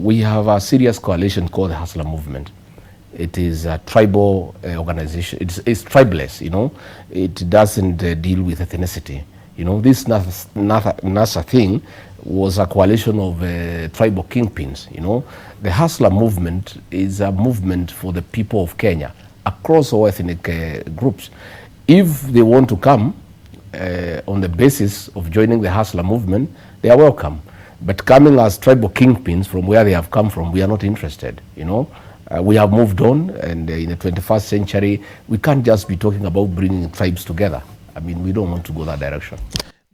We have a serious coalition called the Hustler Movement. It is a tribal organization. It's tribeless, you know. It doesn't deal with ethnicity. You know, this NASA thing was a coalition of tribal kingpins, you know. The Hustler Movement is a movement for the people of Kenya across all ethnic groups. If they want to come on the basis of joining the Hustler Movement, they are welcome. But coming as tribal kingpins from where they have come from, we are not interested, you know. We have moved on, and in the 21st century, we can't just be talking about bringing tribes together. I mean, we don't want to go that direction.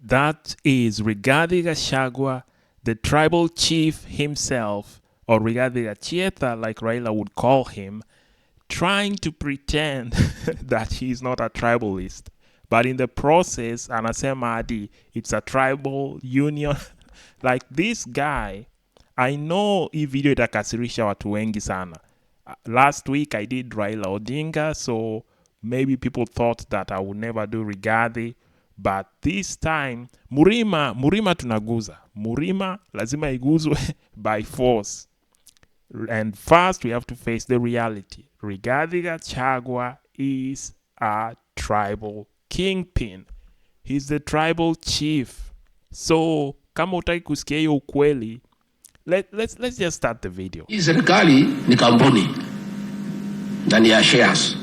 That is Rigathi Gachagua, the tribal chief himself, or Rigathi Gachagua, like Raila would call him, trying to pretend that he's not a tribalist. But in the process, anasema adi, it's a tribal union. Like this guy, I know hii video itakasirisha watu wengi sana. Last week I did Raila Odinga, so maybe people thought that I would never do Rigathi. But this time, Murima tunaguza. Murima lazima iguzwe by force. And first we have to face the reality. Rigathi Gachagua is a tribal kingpin. He's the tribal chief. So kama utaki kusikia hiyo ukweli, let's just start the video. Hii serikali ni kampuni na ni ya shares.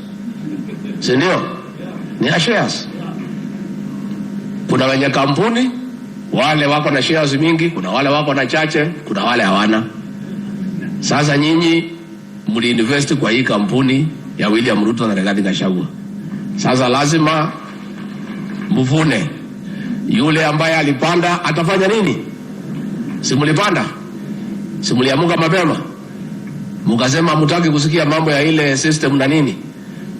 Si ndio? Ni ya shares. Kuna wenye kampuni, wale wako na shares mingi, kuna wale wako na chache, kuna wale hawana. Sasa nyinyi mliinvest kwa hii kampuni ya William Ruto na Rigathi Gachagua. Sasa lazima mvune. Yule ambaye alipanda atafanya nini? Si mlipanda? Si mliamuka mapema? Mukasema mutaki kusikia mambo ya ile system na nini?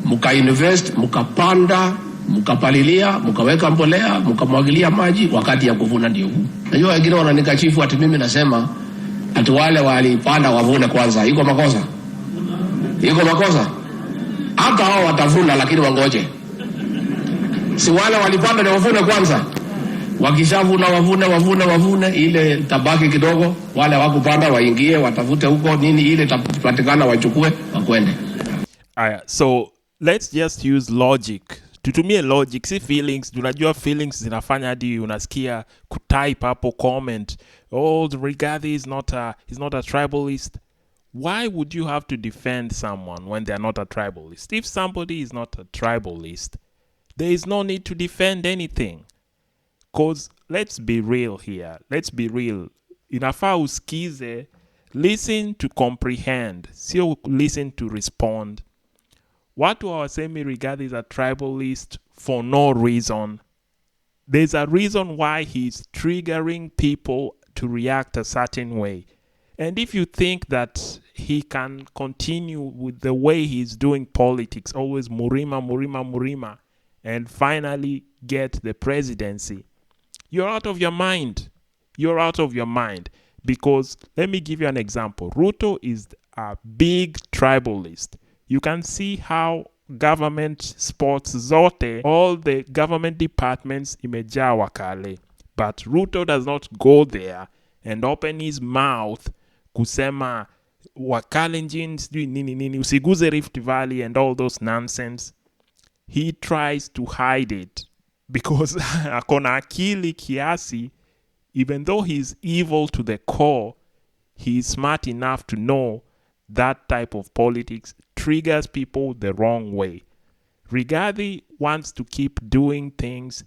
Muka-invest, mukapanda, mukapalilia, mukaweka mbolea, mukamwagilia maji, wakati ya kuvuna ndio huu. Najua wengine wananikashifu ati mimi nasema ati wale walipanda wavune kwanza. Iko makosa? Iko makosa? Hata hao watavuna, lakini wangoje. Si wale walipanda ni wavune kwanza. Wakishavuna wavune ile tabaki kidogo, wale wakupanda waingie watafute huko nini ile tapatikana wachukue wakwende. So let's just use logic. Tutumie logic, si feelings. Tunajua feelings zinafanya hadi unasikia kutype hapo comment, oh, Rigathi is not a tribalist. Why would you have to defend someone when they are not a tribalist? If somebody is not a tribalist, there is no need to defend anything. Because let's be real here. Let's be real. Inafaa usikize, listen to comprehend, sio listen to respond. Watu hawasemi Rigathi is a tribalist for no reason. There's a reason why he's triggering people to react a certain way. And if you think that he can continue with the way he's doing politics, always Murima, and finally get the presidency, you're out of your mind. You're out of your mind. Because let me give you an example. Ruto is a big tribalist. You can see how government sports zote, all the government departments imejaa wakale. But Ruto does not go there and open his mouth kusema wakalenjins nini usiguze Rift Valley and all those nonsense. He tries to hide it because akona akili kiasi. Even though he's evil to the core, he's smart enough to know that type of politics triggers people the wrong way. Rigathi wants to keep doing things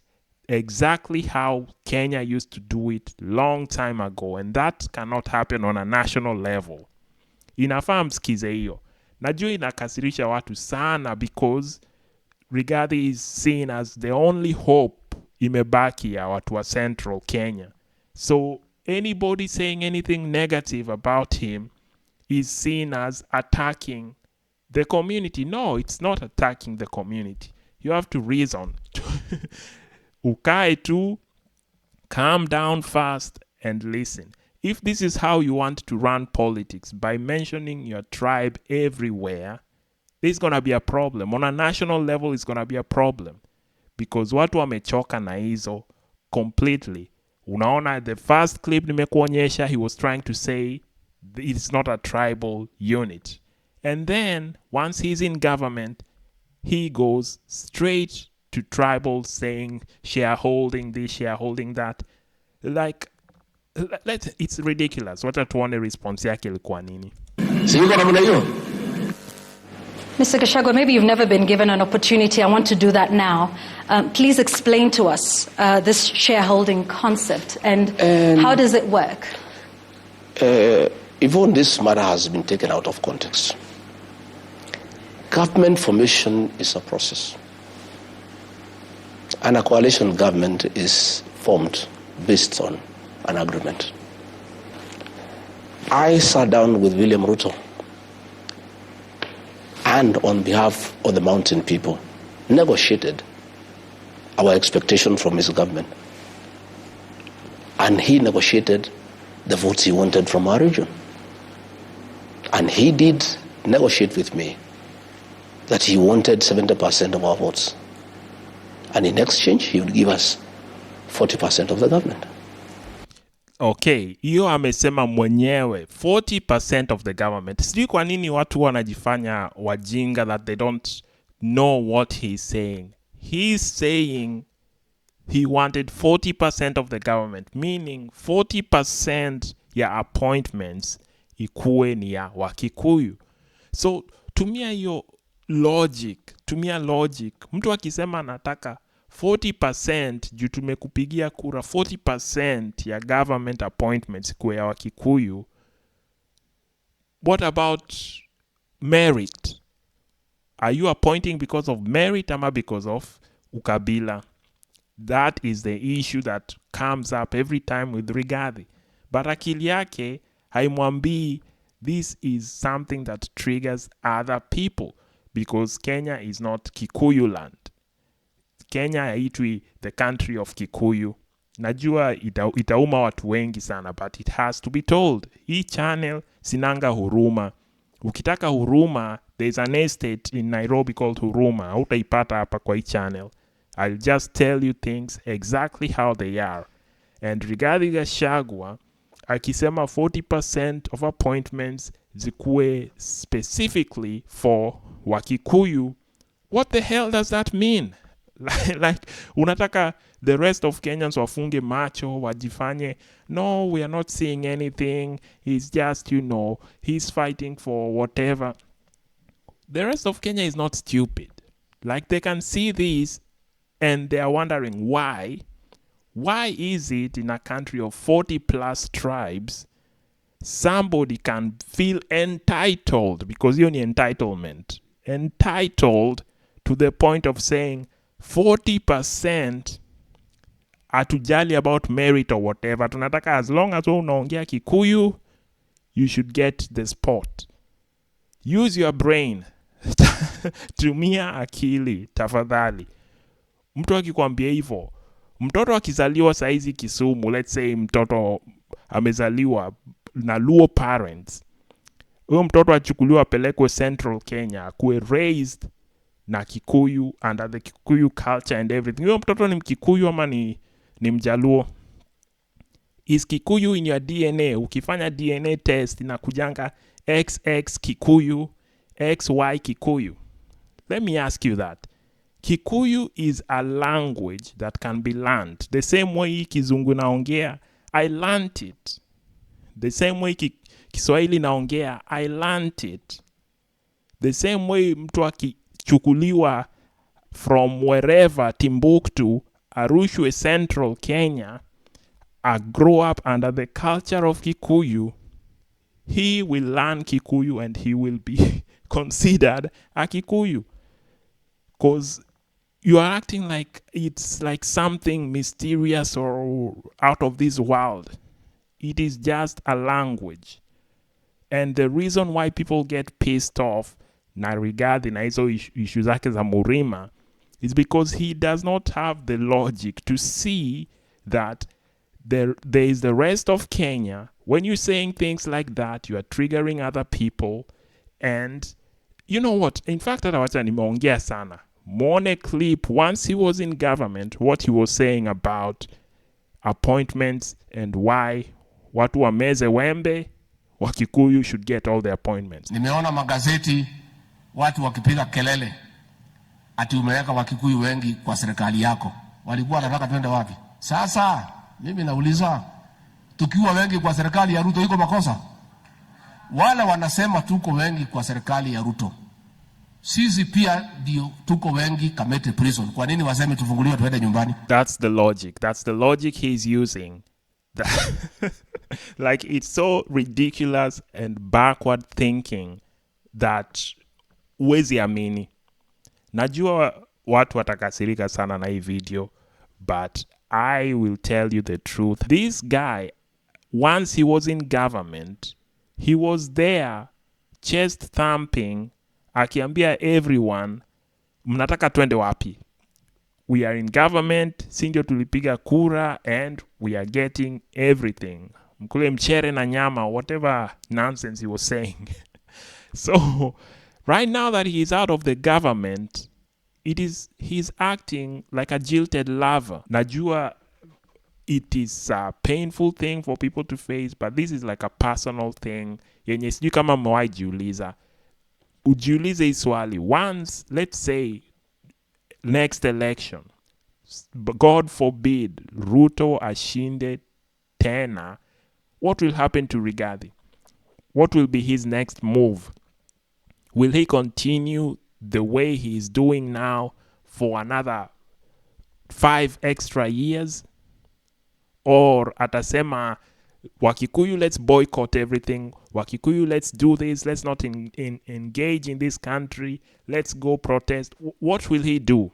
exactly how Kenya used to do it long time ago, and that cannot happen on a national level. Inafaa msikize hiyo. Najua inakasirisha watu sana because Rigathi is seen as the only hope imebaki ya watu wa Central Kenya. So anybody saying anything negative about him is seen as attacking the community. No, it's not attacking the community. You have to reason. Ukae tu, calm down fast and listen. If this is how you want to run politics, by mentioning your tribe everywhere, there's going to be a problem. On a national level, it's going to be a problem. Because watu wamechoka na hizo completely. Unaona, the first clip nimekuonyesha, he was trying to say It's not a tribal unit. And then once he's in government, he goes straight to tribal, saying shareholding this, shareholding that. Like, it's ridiculous. Wacha tuone response yake ilikuwa nini. Mr. Gachagua, maybe you've never been given an opportunity. I want to do that now. Please explain to us this shareholding concept and how does it work? Even this matter has been taken out of context. Government formation is a process. And a coalition government is formed based on an agreement. I sat down with William Ruto and on behalf of the mountain people, negotiated our expectation from his government. And he negotiated the votes he wanted from our region. And he did negotiate with me that he wanted 70% of our votes. And in exchange, he would give us 40% of the government. Okay, hiyo amesema mwenyewe 40% of the government. Sijui kwa nini watu wanajifanya wajinga that they don't know what he's saying. He's saying he wanted 40% of the government, meaning 40% ya appointments ikuwe ni ya Wakikuyu. So tumia hiyo logic. Mtu akisema anataka 40% juu tumekupigia kura 40% ya government appointments kuwe ya Wakikuyu. What about merit? Are you appointing because of merit ama because of ukabila? That is the issue that comes up every time with Rigathi. But akili yake haimwambii this is something that triggers other people because Kenya is not Kikuyu land. Kenya haitwi the country of Kikuyu. Najua itauma watu wengi sana, but it has to be told. Hii channel sinanga huruma. Ukitaka huruma, there's an estate in Nairobi called Huruma. Utaipata hapa kwa hii channel. I'll just tell you things exactly how they are. And Rigathi Gachagua, akisema 40% of appointments zikuwe specifically for Wakikuyu, what the hell does that mean? Like unataka the rest of Kenyans wafunge macho, wajifanye, no, we are not seeing anything. He's just, he's fighting for whatever. The rest of Kenya is not stupid. Like they can see this and they are wondering why. Why is it in a country of 40 plus tribes, somebody can feel entitled, because you're in entitlement, entitled to the point of saying 40% atujali about merit or whatever. Tunataka as long as unaongea Kikuyu, you should get the spot. Use your brain. Tumia akili, tafadhali. Mtu akikwambia hivyo, mtoto akizaliwa saizi Kisumu, let's say mtoto amezaliwa na Luo parents, huyo mtoto achukuliwa apelekwe Central Kenya, akuwe raised na Kikuyu under the Kikuyu culture and everything. Huyo mtoto ni Mkikuyu ama ni Mjaluo? Is Kikuyu in your DNA? Ukifanya DNA test inakujanga XX Kikuyu, XY Kikuyu. Let me ask you that. Kikuyu is a language that can be learned. The same way Kizungu naongea, I learned it. The same way Kiswahili naongea, I learned it. The same way mtu akichukuliwa from wherever, Timbuktu, arushwe Central Kenya, I grow up under the culture of Kikuyu, he will learn Kikuyu and he will be considered a Kikuyu. Because you are acting like it's like something mysterious or out of this world. It is just a language. And the reason why people get pissed off na Rigathi na hizo issues zake za Murima is because he does not have the logic to see that there is the rest of Kenya. When you're saying things like that, you are triggering other people. And you know what? In fact, hata nimeongea sana. Mwone clip once he was in government, what he was saying about appointments and why watu wameze wembe, Wakikuyu should get all the appointments. Nimeona magazeti watu wakipiga kelele ati umeweka Wakikuyu wengi kwa serikali yako. Walikuwa wanataka twende wapi? Sasa mimi nauliza, tukiwa wengi kwa serikali ya Ruto iko makosa? Wale wanasema tuko wengi kwa serikali ya Ruto, sisi pia ndio tuko wengi Kamete prison. Kwa nini waseme tufunguliwe tuende nyumbani? That's the logic. That's the logic he's using. Like, it's so ridiculous and backward thinking that uwezi amini. Najua watu watakasirika sana na hii video, but I will tell you the truth. This guy, once he was in government, he was there chest thumping, akiambia everyone, mnataka twende wapi? We are in government, si ndio tulipiga kura, and we are getting everything. Mkule mchere na nyama, whatever nonsense he was saying. So, right now that he is out of the government, he's acting like a jilted lover. Najua it is a painful thing for people to face, but this is like a personal thing. Yenye sijui kama mmewahi jiuliza. Ujiulize hii swali. Once, let's say, next election, God forbid, Ruto ashinde tena, what will happen to Rigathi? What will be his next move? Will he continue the way he is doing now for another 5 extra years? Or atasema, Wakikuyu, let's boycott everything. Wakikuyu, let's do this. Let's not engage in this country. Let's go protest. What will he do?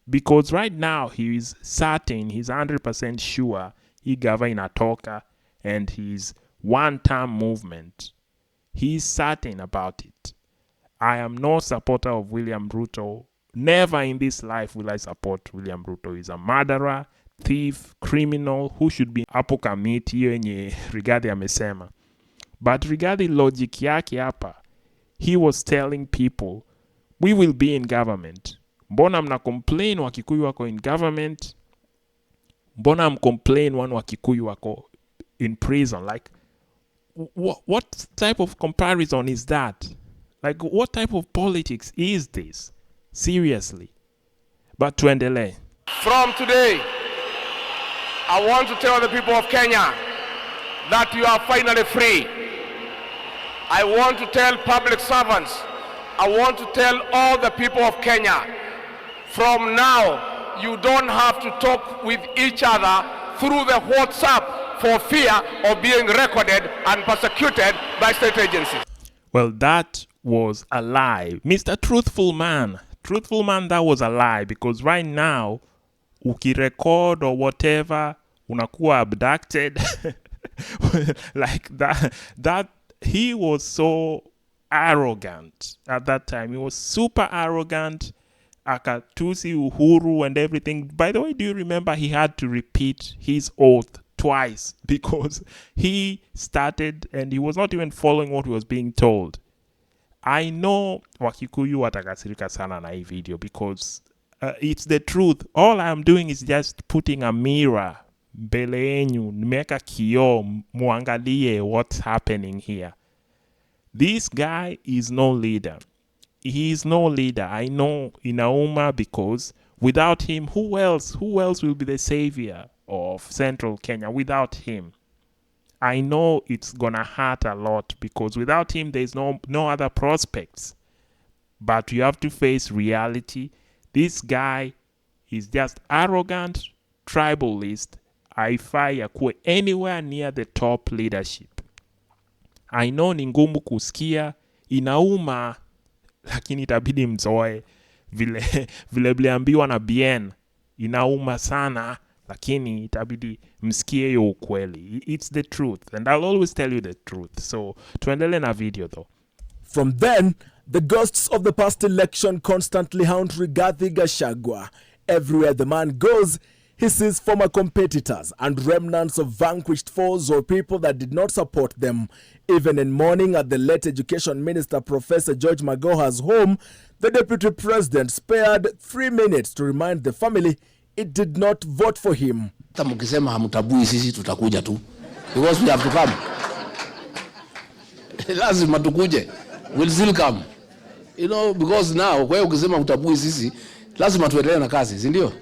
Because right now he is certain, he's 100% sure he gava inatoka and his one-term movement. He's certain about it. I am no supporter of William Ruto. Never in this life will I support William Ruto. He's a murderer, thief, criminal who should be hapo kamiti yenye Rigathi amesema. But Rigathi logic yake hapa, he was telling people, we will be in government. Mbona mna complain Wakikuyu wako in government? Mbona complain one Wakikuyu wako in prison? Like, what type of comparison is that? Like, what type of politics is this? Seriously. But tuendelee. From today, I want to tell the people of Kenya that you are finally free. I want to tell public servants, I want to tell all the people of Kenya, from now, you don't have to talk with each other through the WhatsApp for fear of being recorded and persecuted by state agencies. Well, that was a lie. Mr. Truthful Man, that was a lie, because right now, ukirecord or whatever, unakuwa abducted. Like that he was so arrogant at that time. He was super arrogant. Akatusi Uhuru and everything. By the way, do you remember he had to repeat his oath twice because he started and he was not even following what he was being told? I know Wakikuyu watakasirika sana na hii video because it's the truth. All I'm doing is just putting a mirror mbele yenyu, nimeweka kioo muangalie what's happening here. This guy is no leader. He is no leader. I know inauma because without him, who else will be the savior of Central Kenya without him? I know it's gonna hurt a lot because without him, there's no other prospects. But you have to face reality. This guy is just arrogant, tribalist. Haifai akuwe anywhere near the top leadership. I know ni ngumu kusikia, inauma, lakini itabidi mzoe. Vile ambiwa na Bien, inauma sana, lakini itabidi msikie yo ukweli. It's the truth, and I'll always tell you the truth. So, tuendelee na video though. From then, the ghosts of the past election constantly haunt Rigathi Gachagua. Everywhere the man goes, he sees former competitors and remnants of vanquished foes or people that did not support them. Even in mourning at the late Education Minister Professor George Magoha's home, the Deputy President spared 3 minutes to remind the family it did not vote for him. Mkisema hamtabui sisi tutakuja tu. Because we have to come. lazima tukuje, we'll still come, you know, because now kwa ukisema utabui sisi lazima tuendelee na kazi, si ndio?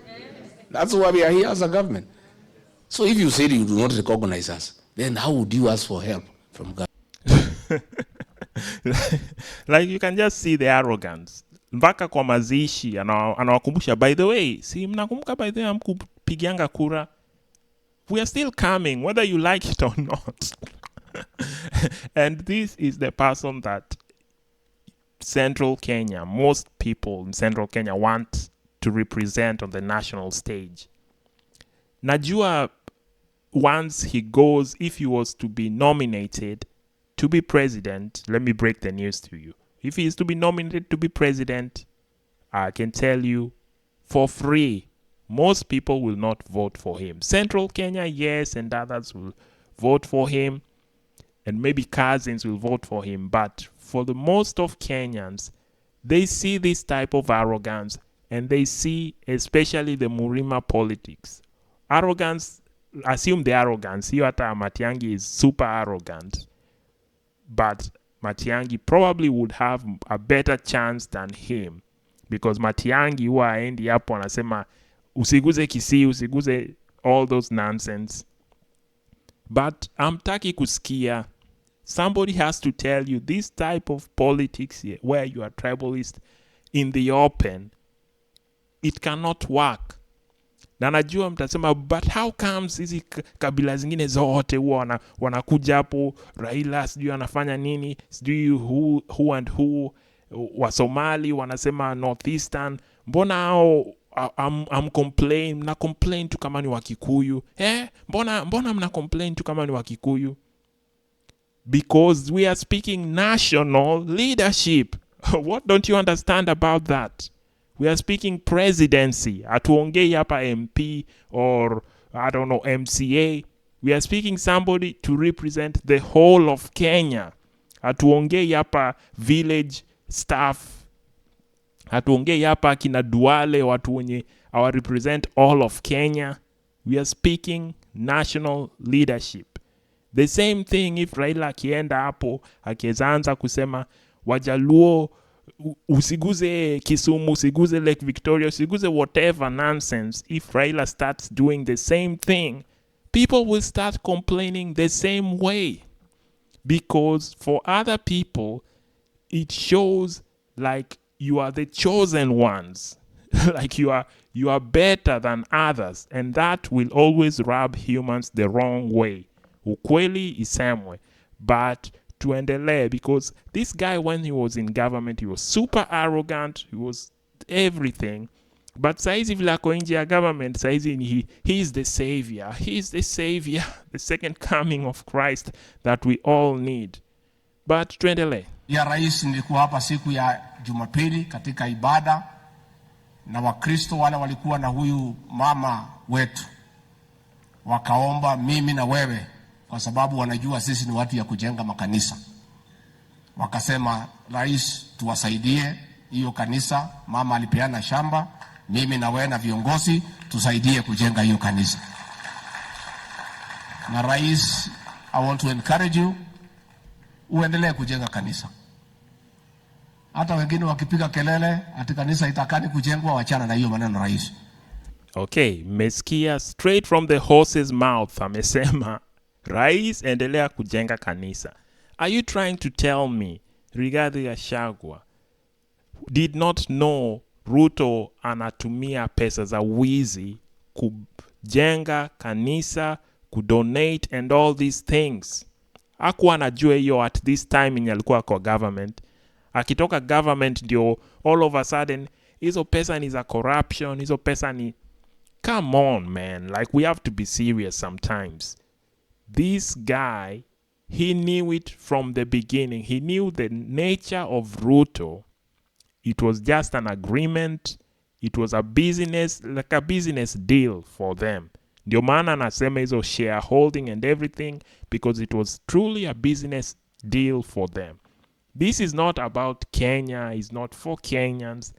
That's why we are here as a government. So if you say you do not recognize us, then how would you ask for help from government? Like you can just see the arrogance. Mpaka kwa mazishi anawakumbusha, by the way, si mnakumbuka by the way amkupigianga kura, we are still coming whether you like it or not. And this is the person that Central Kenya, most people in Central Kenya want to represent on the national stage. Najua once he goes, if he was to be nominated to be president, let me break the news to you. If he is to be nominated to be president, I can tell you for free, most people will not vote for him. Central Kenya, yes, and others will vote for him, and maybe cousins will vote for him. But for the most of Kenyans, they see this type of arrogance, and they see especially the Murima politics. Arrogance, assume the arrogance. Hiyo hata Matiang'i is super arrogant. But Matiang'i probably would have a better chance than him, because Matiang'i huwa aendi hapo anasema usiguze Kisii, usiguze all those nonsense. But amtaki kusikia. Somebody has to tell you this type of politics here, where you are tribalist in the open, it cannot work. Na najua mtasema, but how comes hizi kabila zingine zote huwa wanakuja hapo, Raila sijui anafanya nini, sijui who and who, wa Somali wanasema Northeastern, mbona hao I'm mna complain tu kama ni wa Kikuyu? Mbona mna complain tu kama ni wa Kikuyu? Because we are speaking national leadership. What don't you understand about that? We are speaking presidency. Hatuongei hapa MP or, I don't know, MCA. We are speaking somebody to represent the whole of Kenya. Hatuongei hapa village staff. Hatuongei hapa kina Duale, watu wenye our represent all of Kenya. We are speaking national leadership. The same thing if Raila akienda hapo, akianza kusema Wajaluo, usiguze Kisumu, usiguze Lake Victoria, usiguze whatever nonsense. If Raila starts doing the same thing, people will start complaining the same way. Because for other people, it shows like you are the chosen ones. Like you are better than others. And that will always rub humans the wrong way. Ukweli isemwe. But tuendelee, because this guy, when he was in government, he was super arrogant, he was everything. But saizi vile ako nje ya government, saizi he is the savior. He is the savior, the second coming of Christ that we all need. But tuendelee. Ya rais, nilikuwa hapa siku ya Jumapili katika ibada na Wakristo wale walikuwa na huyu mama wetu. Wakaomba mimi na wewe, kwa sababu wanajua sisi ni watu ya kujenga makanisa. Wakasema, rais, tuwasaidie hiyo kanisa. Mama alipeana shamba, mimi na wewe na viongozi tusaidie kujenga hiyo kanisa. Na rais, I want to encourage you, uendelee kujenga kanisa. Hata wengine wakipiga kelele ati kanisa itakani kujengwa, wachana na hiyo maneno rais. Okay, mmesikia straight from the horse's mouth, amesema rais endelea kujenga kanisa. Are you trying to tell me Rigathi Gachagua did not know Ruto anatumia pesa za wizi kujenga kanisa, kudonate and all these things? Hakuwa anajua hiyo at this time in alikuwa kwa government. Akitoka government ndio all of a sudden hizo pesa ni za corruption, hizo pesa ni... Come on, man. Like, we have to be serious sometimes. This guy, he knew it from the beginning. He knew the nature of Ruto. It was just an agreement. It was a business, like a business deal for them. Ndio maana anasema hizo shareholding and everything, because it was truly a business deal for them. This is not about Kenya. It's not for Kenyans.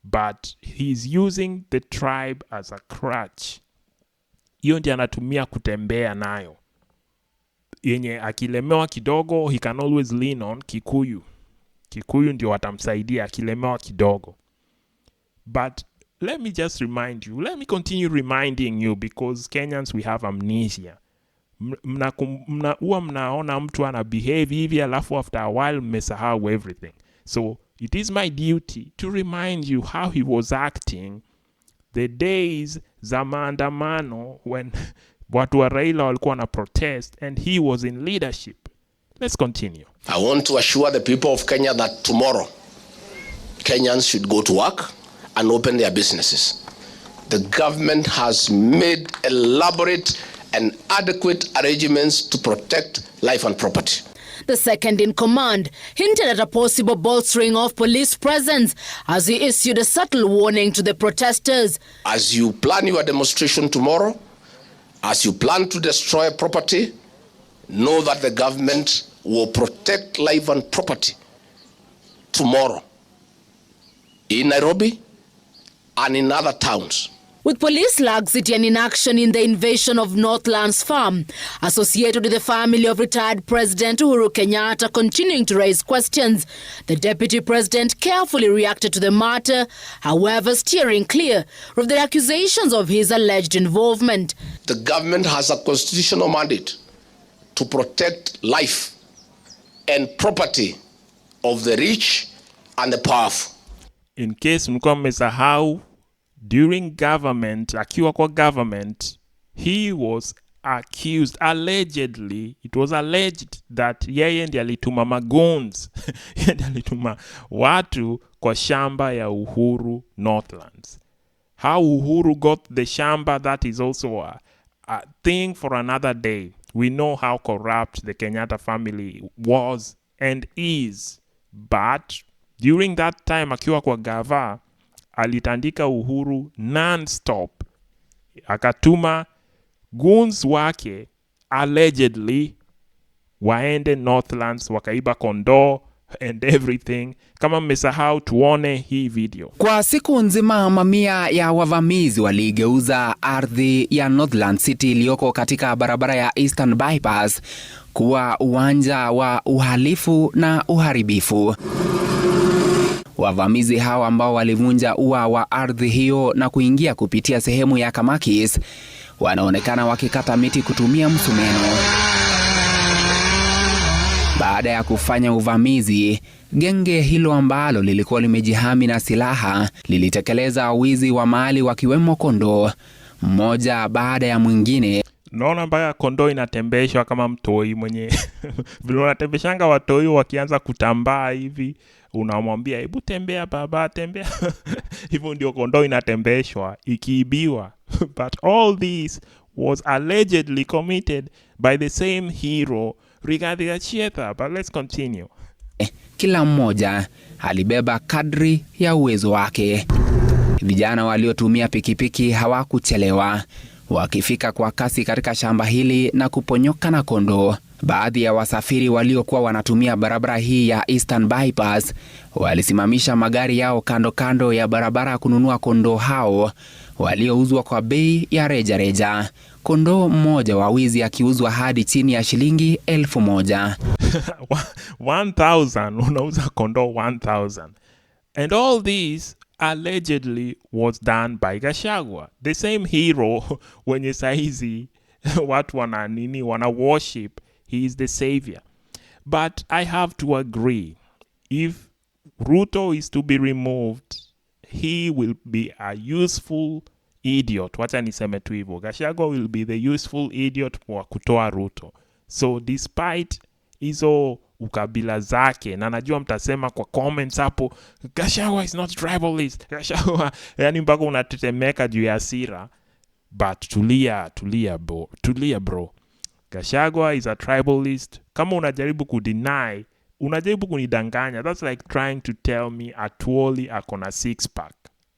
But he's using the tribe as a crutch. Hiyo ndiyo anatumia kutembea nayo. yenye akilemewa kidogo he can always lean on Kikuyu. Kikuyu ndio watamsaidia akilemewa kidogo. But let me just remind you, let me continue reminding you, because Kenyans, we have amnesia. Huwa mnaona mtu ana behave hivi alafu after a while mmesahau everything. So it is my duty to remind you how he was acting the days za maandamano when watu wa Raila walikuwa na protest and he was in leadership. Let's continue. I want to assure the people of Kenya that tomorrow Kenyans should go to work and open their businesses. The government has made elaborate and adequate arrangements to protect life and property. The second in command hinted at a possible bolstering of police presence as he issued a subtle warning to the protesters. As you plan your demonstration tomorrow, as you plan to destroy property, know that the government will protect life and property tomorrow in Nairobi and in other towns. With police laxity and inaction in the invasion of Northlands Farm, associated with the family of retired President Uhuru Kenyatta continuing to raise questions, the Deputy President carefully reacted to the matter, however steering clear of the accusations of his alleged involvement. The government has a constitutional mandate to protect life and property of the rich and the powerful. In case mlikuwa mmesahau, during government, akiwa kwa government, he was accused, allegedly, it was alleged that yeye ndiye alituma magoons, yeye ndiye alituma watu kwa shamba ya Uhuru Northlands. How Uhuru got the shamba, that is also a thing for another day. We know how corrupt the Kenyatta family was and is. But during that time, akiwa kwa gava, alitandika Uhuru non-stop. Akatuma goons wake allegedly waende Northlands wakaiba kondoo and everything. Kama mmesahau, tuone hii video. Kwa siku nzima mamia ya wavamizi waligeuza ardhi ya Northland City iliyoko katika barabara ya Eastern Bypass kuwa uwanja wa uhalifu na uharibifu. Wavamizi hao ambao walivunja ua wa ardhi hiyo na kuingia kupitia sehemu ya Kamakis wanaonekana wakikata miti kutumia msumeno. Baada ya kufanya uvamizi, genge hilo ambalo lilikuwa limejihami na silaha lilitekeleza wizi wa mali wakiwemo kondoo mmoja baada ya mwingine. Naona mpaka kondoo inatembeshwa kama mtoi mwenye vile unatembeshanga watoi wakianza kutambaa hivi, unamwambia hebu tembea baba, tembea. Hivyo ndio kondoo inatembeshwa ikiibiwa. But all this was allegedly committed by the same hero, Rigathi Gachagua. But let's continue. Kila mmoja alibeba kadri ya uwezo wake. Vijana waliotumia pikipiki hawakuchelewa, wakifika kwa kasi katika shamba hili na kuponyoka na kondoo. Baadhi ya wasafiri waliokuwa wanatumia barabara hii ya Eastern Bypass walisimamisha magari yao kando kando ya barabara kununua kondoo hao waliouzwa kwa bei ya reja reja. Kondoo mmoja wa wizi akiuzwa hadi chini ya shilingi 1,000. 1,000, unauza kondoo 1,000. And all this allegedly was done by Gachagua, the same hero wenye saizi watu wana worship. He is the savior. But I have to agree, if Ruto is to be removed, he will be a useful idiot. Wacha niseme tu hivyo. Gachagua will be the useful idiot wa kutoa Ruto. So despite hizo ukabila zake, na najua mtasema kwa comments hapo, Gachagua is not tribalist. Gachagua, yani mpaka unatetemeka juu ya hasira. But tulia bro. Gachagua is a tribalist. Kama unajaribu kudeny, unajaribu kunidanganya. That's like trying to tell me Atuoli akona 6-pack.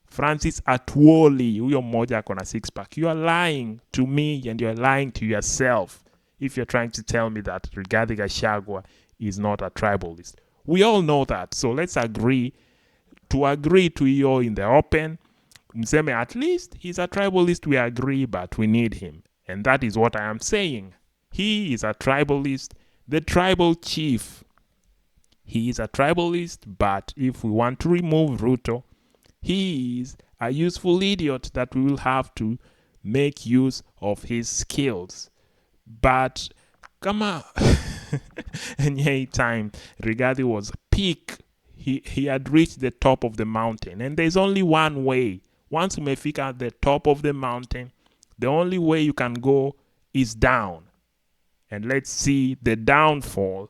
Francis Atuoli, huyo mmoja akona 6-pack. You are lying to me and you are lying to yourself if you're trying to tell me that Rigathi Gachagua is not a tribalist. We all know that. So let's agree to hiyo in the open. Mseme at least he's a tribalist, we agree, but we need him. And that is what I am saying. He is a tribalist, the tribal chief. He is a tribalist, but if we want to remove Ruto, he is a useful idiot that we will have to make use of his skills. But come on, any time Rigathi was peak, he had reached the top of the mountain, and there's only one way. Once you umefika at the top of the mountain, the only way you can go is down. And let's see the downfall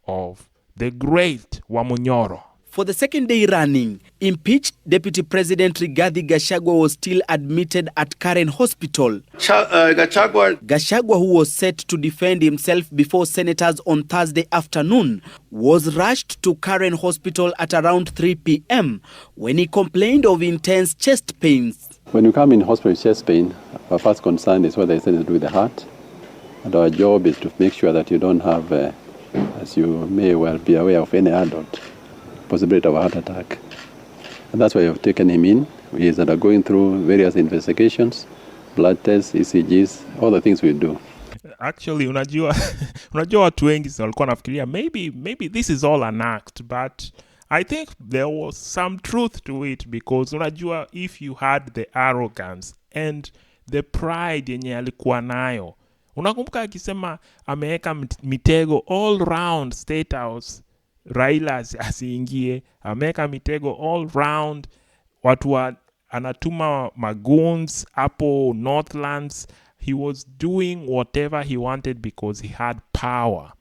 of the great Wamunyoro. For the second day running, impeached Deputy President Rigathi Gachagua was still admitted at Karen Hospital. Gachagua, who was set to defend himself before senators on Thursday afternoon, was rushed to Karen Hospital at around 3 p.m. when he complained of intense chest pains. When you come in hospital with chest pain, our first concern is whether it's anything to do with the heart. And our job is to make sure that you don't have, as you may well be aware of, any adult possibility of a heart attack. And that's why we have taken him in. He is undergoing through various investigations, blood tests, ECGs, all the things we do. Actually, unajua watu wengi walikuwa nafikiria maybe this is all an act, but I think there was some truth to it, because unajua, if you had the arrogance and the pride yenye alikuwa nayo, unakumbuka akisema ameweka mitego all round State House, Raila asiingie, ameweka mitego all round, watu anatuma magoons hapo Northlands. He was doing whatever he wanted because he had power.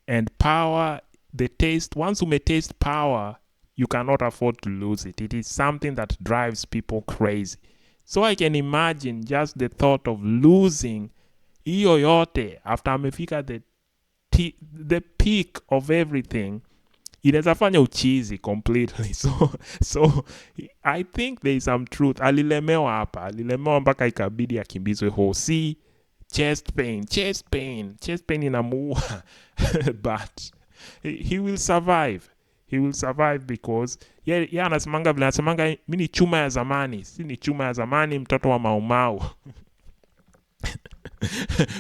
And power, the taste, once you taste power, you cannot afford to lose it. It is something that drives people crazy. So I can imagine just the thought of losing hiyo yote after amefika the peak of everything. Inaweza fanya uchizi completely. So I think there is some truth. Alilemewa mpaka ikabidi akimbizwe hosi. Chest pain inamuua. But he will survive. He will survive because anasemanga mimi ni chuma ya zamani. Si ni chuma ya zamani, mtoto wa maumau.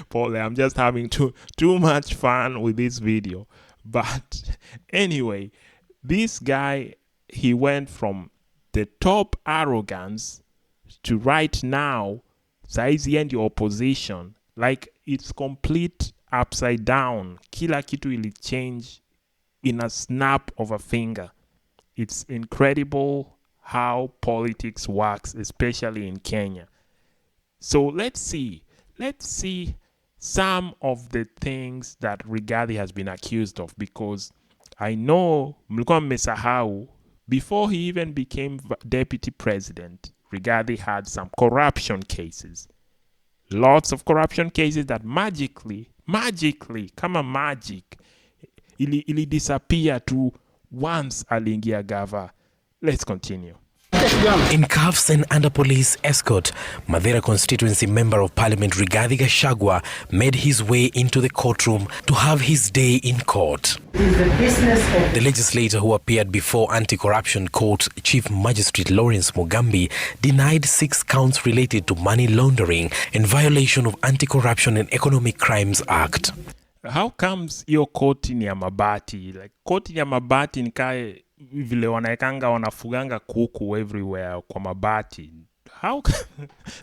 Paul, I'm just having too much fun with this video. But anyway, this guy, he went from the top arrogance to right now, saizi and the opposition. Like, it's complete upside down. Kila kitu ili change in a snap of a finger. It's incredible how politics works, especially in Kenya. So let's see some of the things that Rigathi has been accused of, because I know mlikuwa mmesahau, before he even became deputy president, Rigathi had some corruption cases. Lots of corruption cases that magically, kama magic, ili disappear to once aliingia gava. Let's continue. In cuffs and under police escort, Mathira Constituency Member of Parliament Rigathi Gachagua made his way into the courtroom to have his day in court. The legislator, who appeared before Anti-Corruption Court Chief Magistrate Lawrence Mugambi, denied 6 counts related to money laundering and violation of Anti-Corruption and Economic Crimes Act. How comes your court ni ya mabati? Like, court ni ya mabati nikae vile wanaekanga wanafuganga kuku everywhere kwa mabati. How?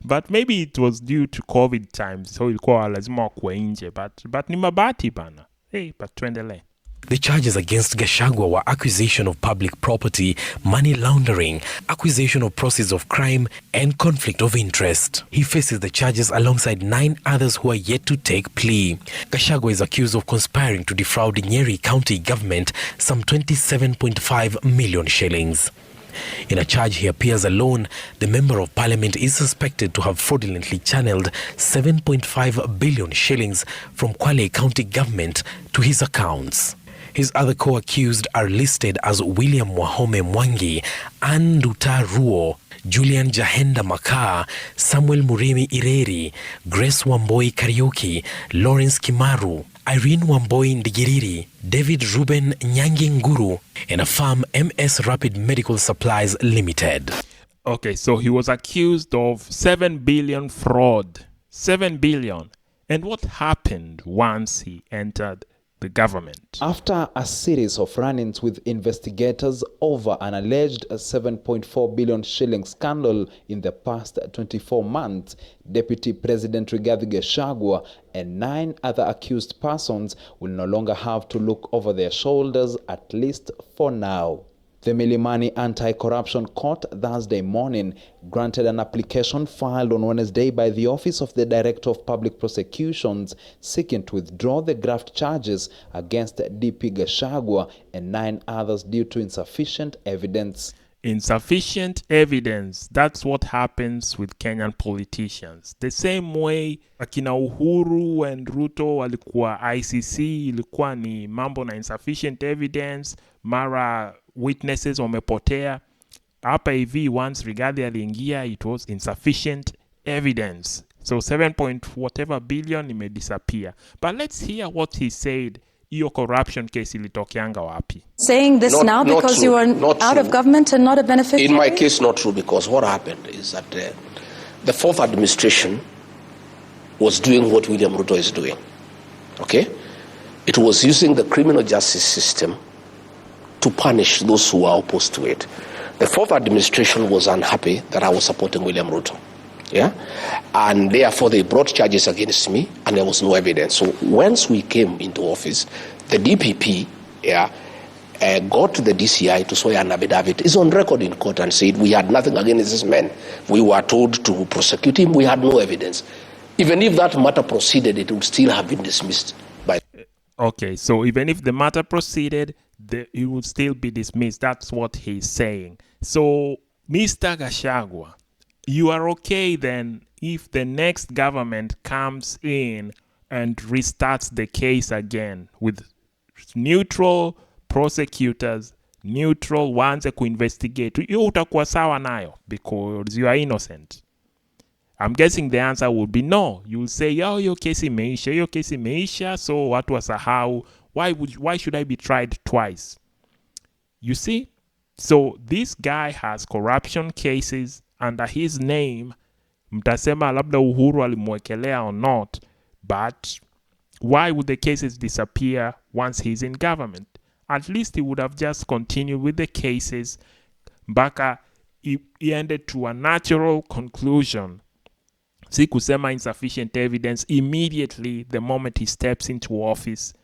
But maybe it was due to COVID times, so ilikuwa lazima wakuwe nje, but ni mabati bana. Hey, but tuendelee. The charges against Gachagua were acquisition of public property, money laundering, acquisition of proceeds of crime, and conflict of interest. He faces the charges alongside 9 others who are yet to take plea. Gachagua is accused of conspiring to defraud Nyeri County government some 27.5 million shillings. In a charge he appears alone, the Member of Parliament is suspected to have fraudulently channeled 7.5 billion shillings from Kwale County government to his accounts. His other co-accused are listed as William Wahome Mwangi, Ann Nduta Ruo, Julian Jahenda Makaa, Samuel Muremi Ireri, Grace Wamboi Kariuki, Lawrence Kimaru, Irene Wamboi Ndigiriri, David Ruben Nyangi Nguru, and a firm MS Rapid Medical Supplies Limited. Okay, so he was accused of 7 billion fraud. 7 billion. And what happened once he entered the government? After a series of run-ins with investigators over an alleged 7.4 billion shilling scandal in the past 24 months, Deputy President Rigathi Gachagua and 9 other accused persons will no longer have to look over their shoulders, at least for now. The Milimani Anti-Corruption Court Thursday morning granted an application filed on Wednesday by the Office of the Director of Public Prosecutions seeking to withdraw the graft charges against DP Gachagua and 9 others due to insufficient evidence. Insufficient evidence. That's what happens with Kenyan politicians. The same way akina Uhuru and Ruto walikuwa ICC, ilikuwa ni mambo na insufficient evidence, mara witnesses wamepotea. Hapa hivi once Rigathi aliingia, it was insufficient evidence. So 7 billion ime disappear. But let's hear what he said. Iyo corruption case ilitokeanga wapi? Saying this now because you are out of government and not a beneficiary? In my case, not true, because what happened is that the fourth administration was doing what William Ruto is doing. Okay? It was using the criminal justice system to punish those who are opposed to it. The fourth administration was unhappy that I was supporting William Ruto. Yeah, and therefore they brought charges against me, and there was no evidence. So once we came into office, the DPP got to the DCI to swear an affidavit. It's on record in court and said we had nothing against this man. We were told to prosecute him. We had no evidence. Even if that matter proceeded, it would still have been dismissed by. Okay, so even if the matter proceeded, it would still be dismissed. That's what he's saying. So, Mr. Gachagua, you are okay then if the next government comes in and restarts the case again with neutral prosecutors, neutral waanze kuinvestigate. You utakuwa sawa nayo because you are innocent. I'm guessing the answer would be no. You will say, oh, your case imeisha, so watu wasahau. Why should I be tried twice? You see? So this guy has corruption cases under his name. Mtasema labda Uhuru alimwekelea or not, but why would the cases disappear once he's in government? At least he would have just continued with the cases mpaka he ended to a natural conclusion. Si kusema insufficient evidence immediately the moment he steps into office.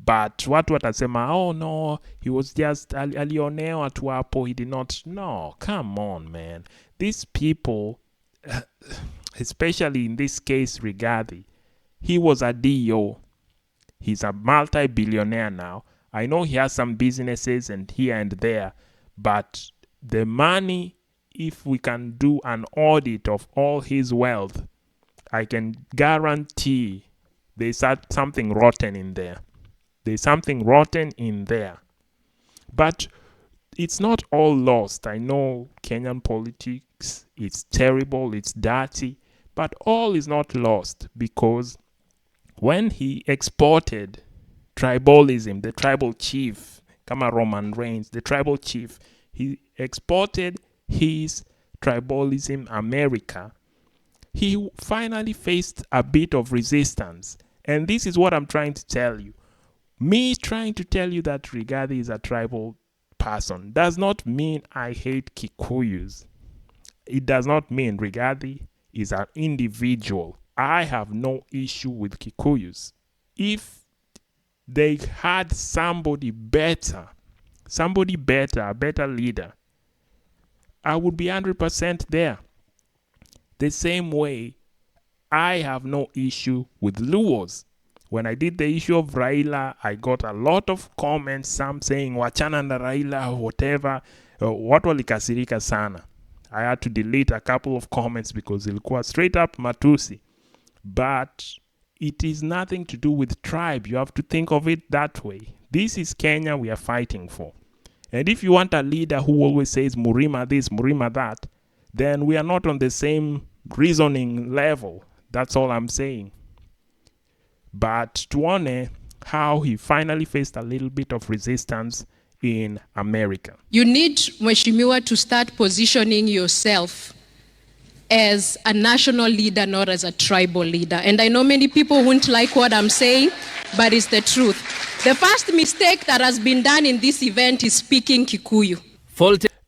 But watu watasema, oh no, he was just alionewa tu hapo, he did not. No, come on, man. These people, especially in this case, Rigathi, he was a DO. He's a multi-billionaire now. I know he has some businesses and here and there, but the money, if we can do an audit of all his wealth, I can guarantee there's something rotten in there. There's something rotten in there. But it's not all lost. I know Kenyan politics, it's terrible, it's dirty, but all is not lost because when he exported tribalism, the tribal chief, kama Roman Reigns, the tribal chief, he exported his tribalism America, he finally faced a bit of resistance. And this is what I'm trying to tell you. Me trying to tell you that Rigathi is a tribal person does not mean I hate Kikuyus. It does not mean Rigathi is an individual. I have no issue with Kikuyus. If they had somebody better, a better leader, I would be 100% there. The same way, I have no issue with Luos. When I did the issue of Raila, I got a lot of comments, some saying, wachana na Raila, whatever. Watu walikasirika sana. I had to delete a couple of comments because ilikuwa straight up matusi. But it is nothing to do with tribe. You have to think of it that way. This is Kenya we are fighting for. And if you want a leader who always says Murima this, Murima that, then we are not on the same reasoning level. That's all I'm saying. But tuone how he finally faced a little bit of resistance in America. You need, Mheshimiwa, to start positioning yourself as a national leader, not as a tribal leader. And I know many people won't like what I'm saying, but it's the truth. The first mistake that has been done in this event is speaking Kikuyu.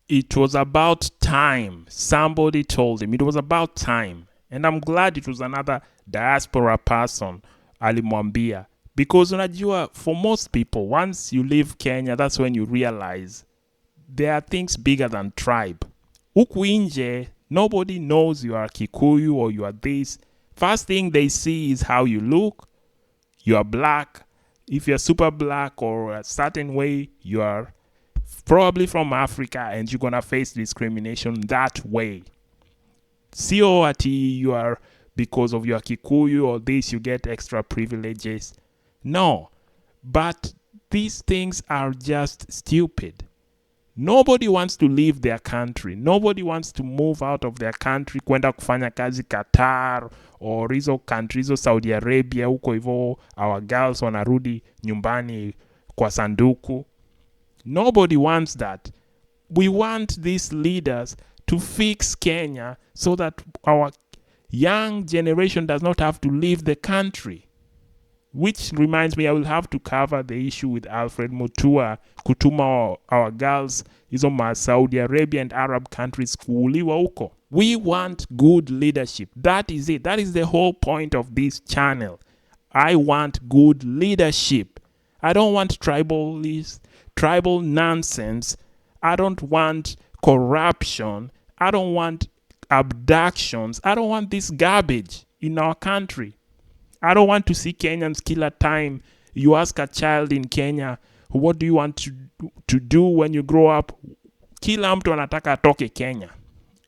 It was about time. Somebody told him it was about time. And I'm glad it was another diaspora person, alimwambia. Because unajua, for most people, once you leave Kenya, that's when you realize there are things bigger than tribe. Huku nje, nobody knows you are Kikuyu or you are this. First thing they see is how you look. You are black. If you're super black or a certain way, you are probably from Africa and you're going to face discrimination that way. Sio ati you are, because of your Kikuyu or this, you get extra privileges. No. But these things are just stupid. Nobody wants to leave their country. Nobody wants to move out of their country kwenda kufanya kazi Qatar or hizo countries hizo Saudi Arabia huko hivyo our girls wanarudi nyumbani kwa sanduku. Nobody wants that. We want these leaders to fix Kenya so that our young generation does not have to leave the country. Which reminds me, I will have to cover the issue with Alfred Mutua, kutuma our girls, hizo Saudi Arabia and Arab countries kuuliwa huko. We want good leadership. That is it. That is the whole point of this channel. I want good leadership. I don't want tribal nonsense. I don't want corruption. I don't want abductions. I don't want this garbage in our country. I don't want to see Kenyans kill a time. You ask a child in Kenya, what do you want to do when you grow up? Kila mtu anataka atoke Kenya.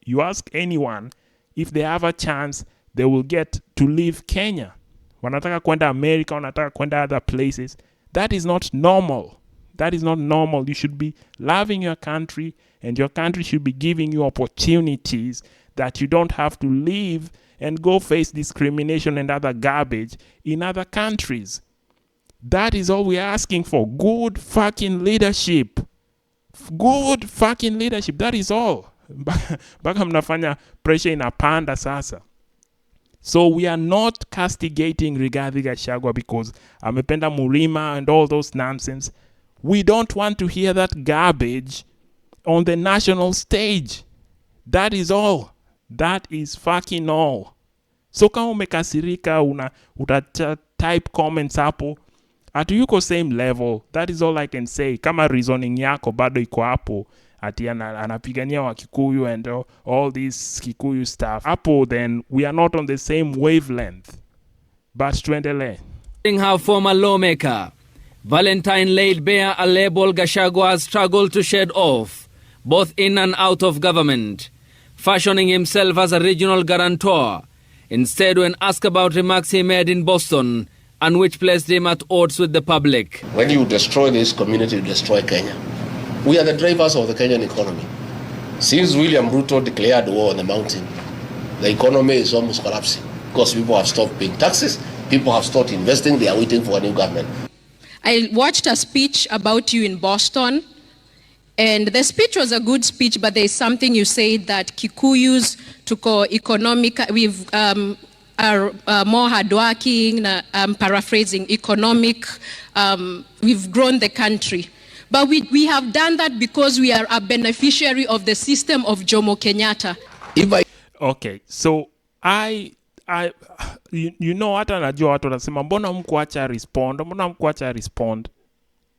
You ask anyone, if they have a chance, they will get to leave Kenya. Wanataka kwenda America, wanataka kwenda other places. That is not normal. That is not normal. You should be loving your country, and your country should be giving you opportunities that you don't have to leave and go face discrimination and other garbage in other countries. That is all we're asking for. Good fucking leadership. Good fucking leadership. That is all. Baka mnafanya pressure inapanda sasa. So we are not castigating Rigathi Gachagua because amependa Murima and all those nonsense. We don't want to hear that garbage on the national stage. That is all. That is fucking all. So kama umekasirika type comments hapo, hatuyuko same level. That is all I can say. Kama reasoning yako bado iko hapo, ati anapigania wa Kikuyu and all this Kikuyu stuff. Hapo, then we are not on the same wavelength. But tuendelee. Her former lawmaker, Valentine laid bare a label Gachagua has struggled to shed off, both in and out of government, fashioning himself as a regional guarantor. Instead, when asked about remarks he made in Boston, and which placed him at odds with the public. When you destroy this community, you destroy Kenya. We are the drivers of the Kenyan economy. Since William Ruto declared war on the mountain, the economy is almost collapsing because people have stopped paying taxes, people have stopped investing, they are waiting for a new government. I watched a speech about you in Boston, and the speech was a good speech, but there's something you said that Kikuyus tuko economic, we've are more hardworking, paraphrasing, economic, we've grown the country. But we have done that because we are a beneficiary of the system of Jomo Kenyatta. Okay, so you know, hata najua watu wanasema mbona mkuacha respond.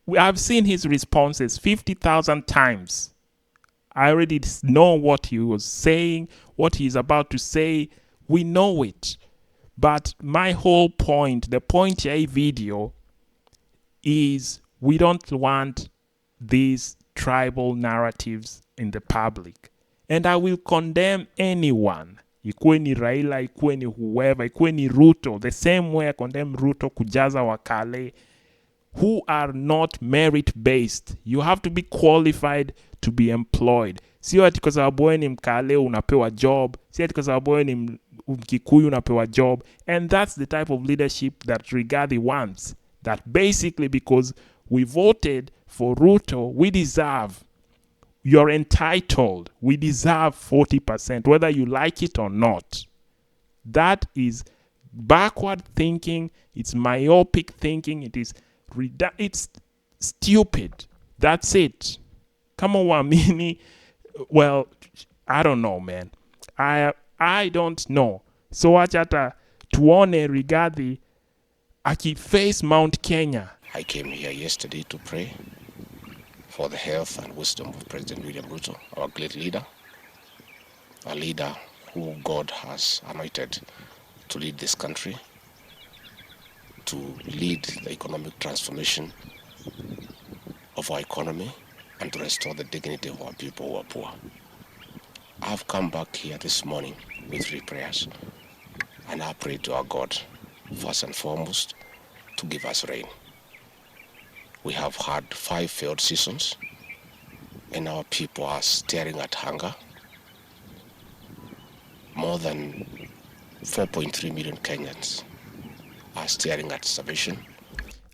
I've seen his responses 50,000 times. I already know what he was saying, what he's about to say. We know it. But my whole point, the point of a video, is we don't want these tribal narratives in the public. And I will condemn anyone, ikuwe ni Raila, ikuwe ni whoever, ikuwe ni Ruto, the same way I condemn Ruto kujaza wakale, who are not merit-based. You have to be qualified to be employed. Sio ati kwa sababu wewe ni mkale unapewa job, sio ati kwa sababu wewe ni Mkikuyu unapewa job. And that's the type of leadership that Rigathi wants. That basically because we voted for Ruto, we deserve. you're entitled. We deserve 40%, whether you like it or not. That is backward thinking. It's myopic thinking. It's stupid. That's it. Kama uamini, well, I don't know, man. I don't know. So wachata tuone Rigathi akiface Mount Kenya. I came here yesterday to pray for the health and wisdom of President William Ruto, our great leader, a leader who God has anointed to lead this country, to lead the economic transformation of our economy, and to restore the dignity of our people who are poor. I've come back here this morning with 3 prayers, and I pray to our God, first and foremost, to give us rain. We have had 5 failed seasons, and our people are staring at hunger. More than 4.3 million Kenyans are staring at starvation.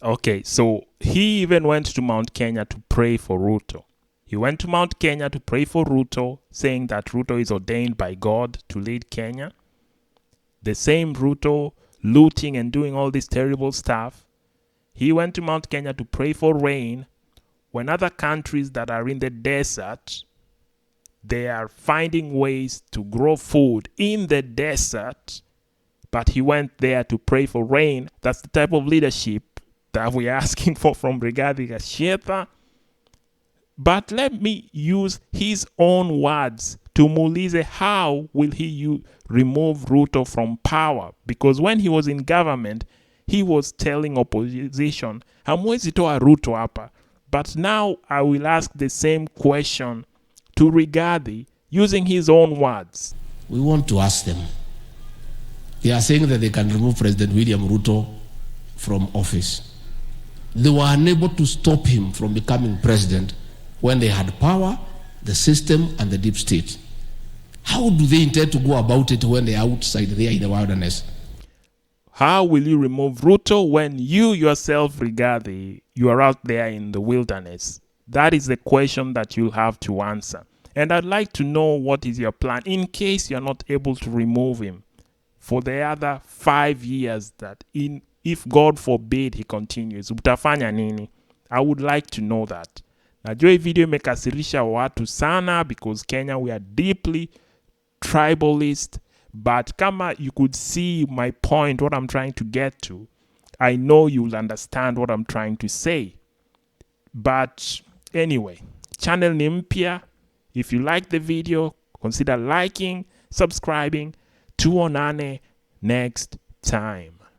Okay, so he even went to Mount Kenya to pray for Ruto. He went to Mount Kenya to pray for Ruto, saying that Ruto is ordained by God to lead Kenya. The same Ruto looting and doing all this terrible stuff. He went to Mount Kenya to pray for rain when other countries that are in the desert, they are finding ways to grow food in the desert, but he went there to pray for rain. That's the type of leadership that we're asking for from Rigathi Gachagua. But let me use his own words to muulize, how will he remove Ruto from power? Because when he was in government, he was telling opposition, hamwezi toa Ruto hapa. But now I will ask the same question to Rigathi using his own words. We want to ask them. They are saying that they can remove President William Ruto from office. They were unable to stop him from becoming president when they had power, the system, and the deep state. How do they intend to go about it when they are outside there in the wilderness? How will you remove Ruto when you yourself, Rigathi, you are out there in the wilderness? That is the question that you'll have to answer. And I'd like to know what is your plan in case you're not able to remove him for the other 5 years that if God forbid he continues. Utafanya nini? I would like to know that. Najua hii video imekasirisha watu sana because Kenya, we are deeply tribalist. But kama you could see my point, what I'm trying to get to, I know you'll understand what I'm trying to say. But anyway, channel ni mpya. If you like the video, consider liking, subscribing. Tuonane next time.